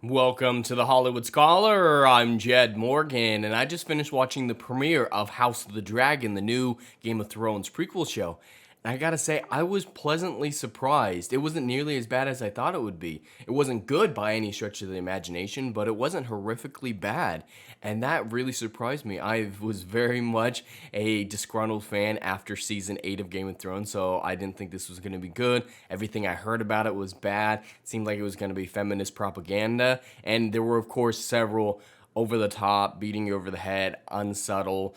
Welcome to the Hollywood Scholar. I'm Jed Morgan, and I just finished watching the premiere of House of the Dragon, the new Game of Thrones prequel show. And I gotta say, I was pleasantly surprised. It wasn't nearly as bad as I thought it would be. It wasn't good by any stretch of the imagination, but it wasn't horrifically bad. And that really surprised me. I was very much a disgruntled fan after season 8 of Game of Thrones, so I didn't think this was gonna be good. Everything I heard about it was bad. It seemed like it was gonna be feminist propaganda. And there were, of course, several over the top, beating you over the head, unsubtle,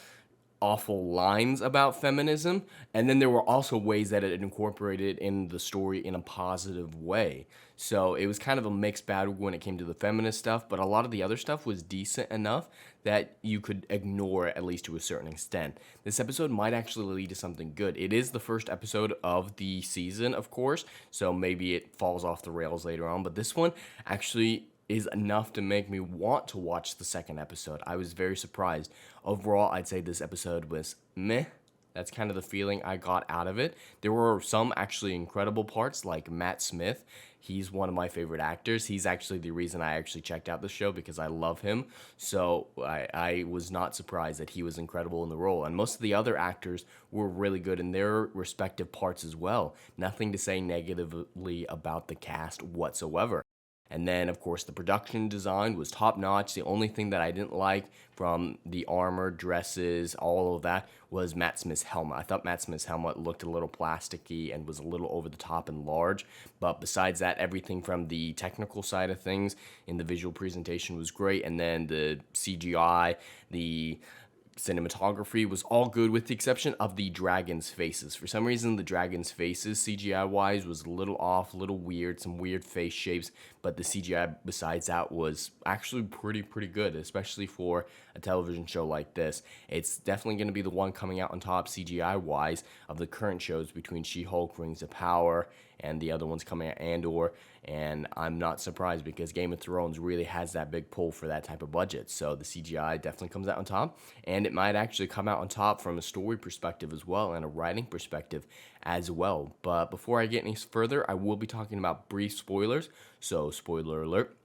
awful lines about feminism. And then there were also ways that it incorporated in the story in a positive way. So it was kind of a mixed bag when it came to the feminist stuff, but a lot of the other stuff was decent enough that you could ignore at least to a certain extent. This episode might actually lead to something good. It is the first episode of the season, of course, so maybe it falls off the rails later on, but this one actually is enough to make me want to watch the second episode. I was very surprised. Overall, I'd say this episode was meh. That's kind of the feeling I got out of it. There were some actually incredible parts, like Matt Smith. He's one of my favorite actors. He's actually the reason I actually checked out the show because I love him. So I was not surprised that he was incredible in the role. And most of the other actors were really good in their respective parts as well. Nothing to say negatively about the cast whatsoever. And then, of course, the production design was top notch. The only thing that I didn't like from the armor, dresses, all of that was Matt Smith's helmet. I thought Matt Smith's helmet looked a little plasticky and was a little over the top and large. But besides that, everything from the technical side of things in the visual presentation was great. And then the CGI, the cinematography was all good with the exception of the dragons' faces. For some reason, the dragons' faces, CGI wise, was a little off, a little weird, some weird face shapes, but the CGI besides that was actually pretty good, especially for a television show like this. It's definitely going to be the one coming out on top CGI wise of the current shows between She-Hulk, Rings of Power, and the other ones coming out, Andor. And I'm not surprised because Game of Thrones really has that big pull for that type of budget. So the CGI definitely comes out on top, and it might actually come out on top from a story perspective as well and a writing perspective as well. But before I get any further, I will be talking about brief spoilers. So, spoiler alert.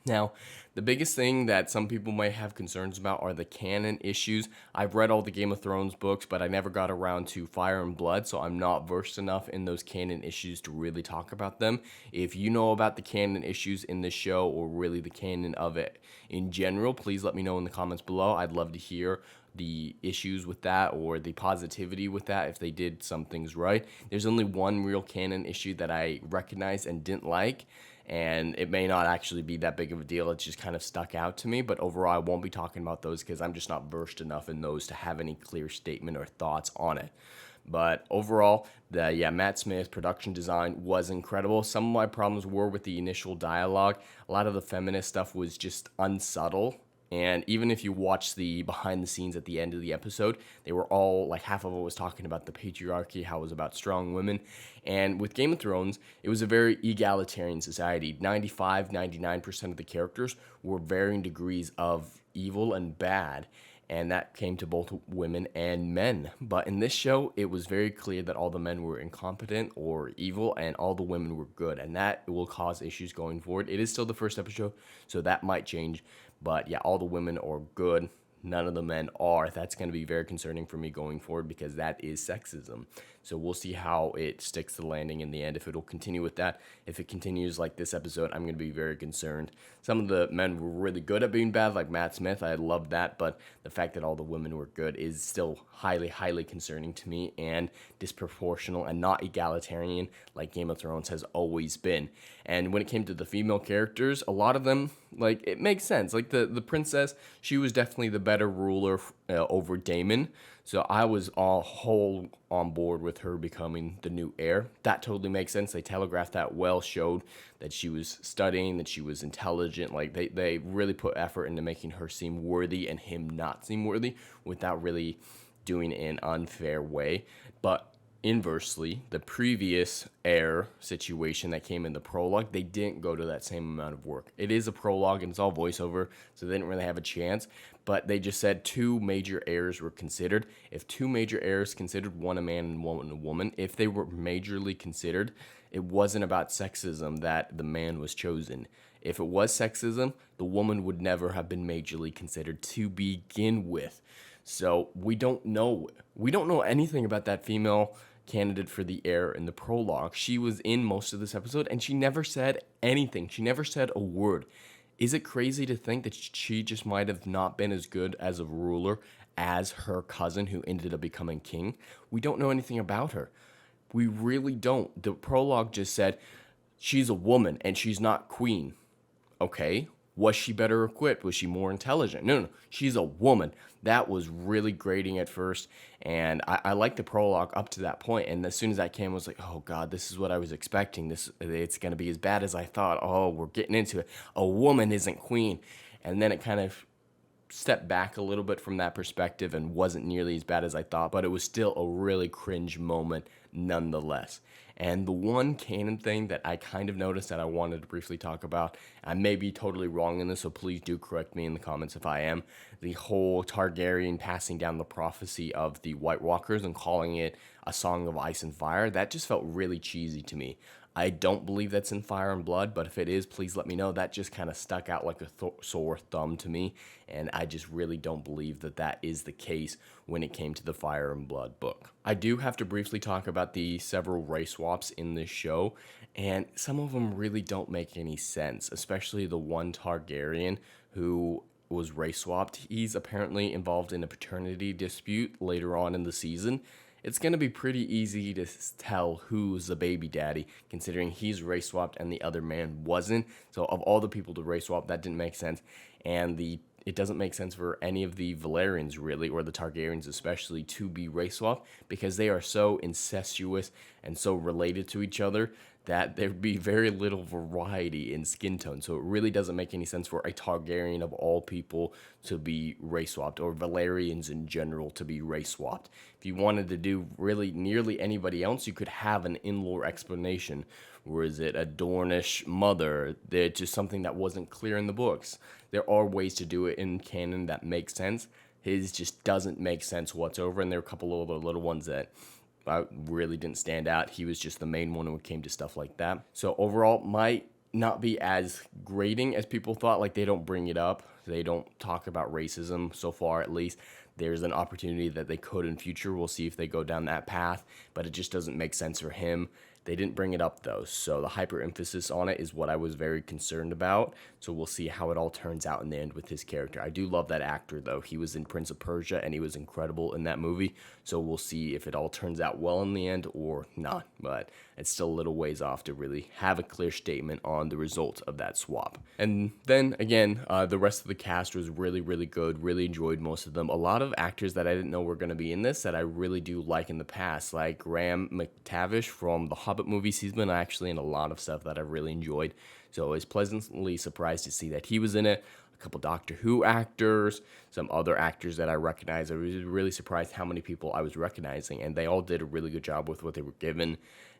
Now, the biggest thing that some people might have concerns about are the canon issues. I've read all the Game of Thrones books, but I never got around to Fire and Blood, so I'm not versed enough in those canon issues to really talk about them. If you know about the canon issues in this show, or really the canon of it in general, please let me know in the comments below. I'd love to hear the issues with that or the positivity with that if they did some things right. There's only one real canon issue that I recognized and didn't like, and it may not actually be that big of a deal. It just kind of stuck out to me, but overall I won't be talking about those because I'm just not versed enough in those to have any clear statement or thoughts on it. But overall, Matt Smith production design was incredible. Some of my problems were with the initial dialogue. A lot of the feminist stuff was just unsubtle. And even if you watch the behind the scenes at the end of the episode, they were all like half of it was talking about the patriarchy, how it was about strong women. And with Game of Thrones, it was a very egalitarian society. 99% of the characters were varying degrees of evil and bad, and that came to both women and men. But in this show, it was very clear that all the men were incompetent or evil, and all the women were good, and that will cause issues going forward. It is still the first episode, so that might change. But yeah, all the women are good. None of the men are. That's going to be very concerning for me going forward because that is sexism. So we'll see how it sticks to the landing in the end, if it'll continue with that. If it continues like this episode, I'm going to be very concerned. Some of the men were really good at being bad, like Matt Smith. I love that, but the fact that all the women were good is still highly concerning to me and disproportional and not egalitarian like Game of Thrones has always been. And when it came to the female characters, a lot of them, like, it makes sense. Like the princess, she was definitely the better ruler over Daemon. So I was all whole on board with her becoming the new heir. That totally makes sense. They telegraphed that well, showed that she was studying, that she was intelligent. Like they really put effort into making her seem worthy and him not seem worthy without really doing it in an unfair way. But inversely, the previous heir situation that came in the prologue, they didn't go to that same amount of work. It is a prologue and it's all voiceover, so they didn't really have a chance. But they just said two major heirs were considered. If two major heirs considered, one a man and one a woman, if they were majorly considered, It wasn't about sexism that the man was chosen. If it was sexism, the woman would never have been majorly considered to begin with. So we don't know. We don't know anything about that female candidate for the heir in the prologue. She was in most of this episode and she never said anything. She never said a word. Is it crazy to think that she just might have not been as good as a ruler as her cousin who ended up becoming king? We don't know anything about her. We really don't. The prologue just said she's a woman and she's not queen. Okay, was she better equipped? Was she more intelligent? No. She's a woman. That was really grating at first, and I liked the prologue up to that point. And as soon as that came, I was like, oh God, this is what I was expecting. It's going to be as bad as I thought. Oh, we're getting into it. A woman isn't queen. And then it kind of stepped back a little bit from that perspective and wasn't nearly as bad as I thought, but it was still a really cringe moment nonetheless. And the one canon thing that I kind of noticed that I wanted to briefly talk about, I may be totally wrong in this, so please do correct me in the comments if I am, the whole Targaryen passing down the prophecy of the White Walkers and calling it a song of ice and fire, that just felt really cheesy to me. I don't believe that's in Fire and Blood, but if it is, please let me know. That just kind of stuck out like a sore thumb to me, and I just really don't believe that that is the case when it came to the Fire and Blood book. I do have to briefly talk about the several race swaps in this show, and some of them really don't make any sense, especially the one Targaryen who was race swapped. He's apparently involved in a paternity dispute later on in the season. It's going to be pretty easy to tell who's the baby daddy, considering he's race swapped and the other man wasn't. So of all the people to race swap, that didn't make sense. And it doesn't make sense for any of the Valerians, really, or the Targaryens especially, to be race swapped, because they are so incestuous and so related to each other that there'd be very little variety in skin tone. So it really doesn't make any sense for a Targaryen of all people to be race swapped, or Valerians in general to be race swapped. If you wanted to do really nearly anybody else, you could have an in-lore explanation. Or is it a Dornish mother? It's just something that wasn't clear in the books. There are ways to do it in canon that make sense. His just doesn't make sense whatsoever, and there are a couple of other little ones that really didn't stand out. He was just the main one when it came to stuff like that. So overall, might not be as grating as people thought. Like, they don't bring it up. They don't talk about racism so far, at least. There's an opportunity that they could in future. We'll see if they go down that path, but it just doesn't make sense for him. They didn't bring it up, though, so the hyper emphasis on it is what I was very concerned about. So we'll see how it all turns out in the end with his character. I do love that actor, though. He was in Prince of Persia, and he was incredible in that movie. So we'll see if it all turns out well in the end or not. But it's still a little ways off to really have a clear statement on the result of that swap. And then, again, the rest of the cast was really, really good. Really enjoyed most of them. A lot of actors that I didn't know were going to be in this that I really do like in the past, like Graham McTavish from the Hobbit movies. He's been actually in a lot of stuff that I've really enjoyed. So I was pleasantly surprised to see that he was in it. A couple Doctor Who actors, some other actors that I recognize. I was really surprised how many people I was recognizing, and they all did a really good job with what they were given.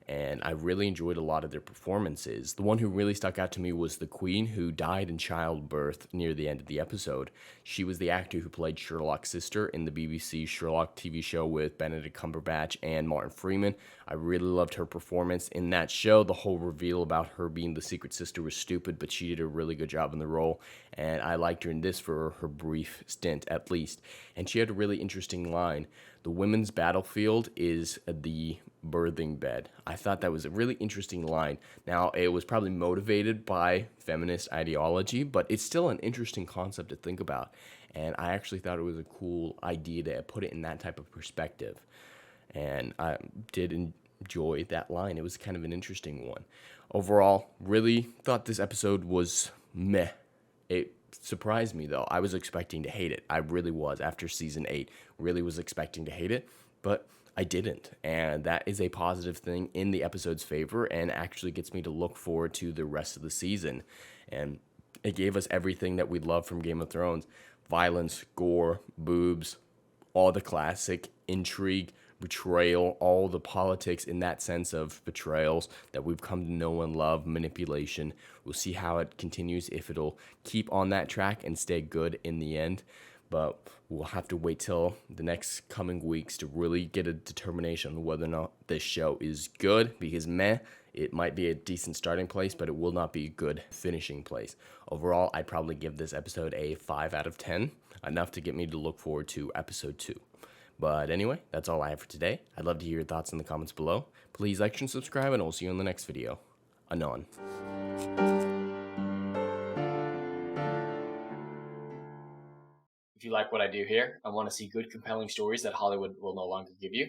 And I really enjoyed a lot of their performances. The one who really stuck out to me was the Queen, who died in childbirth near the end of the episode. She was the actor who played Sherlock's sister in the BBC Sherlock TV show with Benedict Cumberbatch and Martin Freeman. I really loved her performance in that show. The whole reveal about her being the secret sister was stupid, but she did a really good job in the role. And I liked her in this for her brief stint, at least. And she had a really interesting line. The women's battlefield is the birthing bed. I thought that was a really interesting line. Now, it was probably motivated by feminist ideology, but it's still an interesting concept to think about. And I actually thought it was a cool idea to put it in that type of perspective. And I did enjoy that line. It was kind of an interesting one. Overall, really thought this episode was meh. It surprised me, though. I was expecting to hate it. I really was. After season 8, really was expecting to hate it, but I didn't, and that is a positive thing in the episode's favor and actually gets me to look forward to the rest of the season. And it gave us everything that we love from Game of Thrones: violence, gore, boobs, all the classic intrigue, betrayal, all the politics in that sense of betrayals that we've come to know and love, manipulation. We'll see how it continues, if it'll keep on that track and stay good in the end. but we'll have to wait till the next coming weeks to really get a determination on whether or not this show is good, because it might be a decent starting place, but it will not be a good finishing place. Overall, I'd probably give this episode a 5 out of 10, enough to get me to look forward to episode 2. But anyway, that's all I have for today. I'd love to hear your thoughts in the comments below. Please like and subscribe, and I'll see you in the next video. Anon. If you like what I do here and want to see good, compelling stories that Hollywood will no longer give you,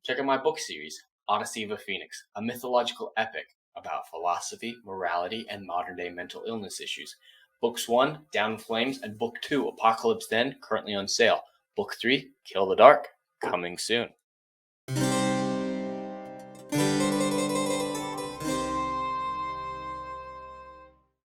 check out my book series, Odyssey of a Phoenix, a mythological epic about philosophy, morality, and modern-day mental illness issues. Books 1, Down in Flames, and Book 2, Apocalypse Then, currently on sale. Book 3, Kill the Dark, coming soon.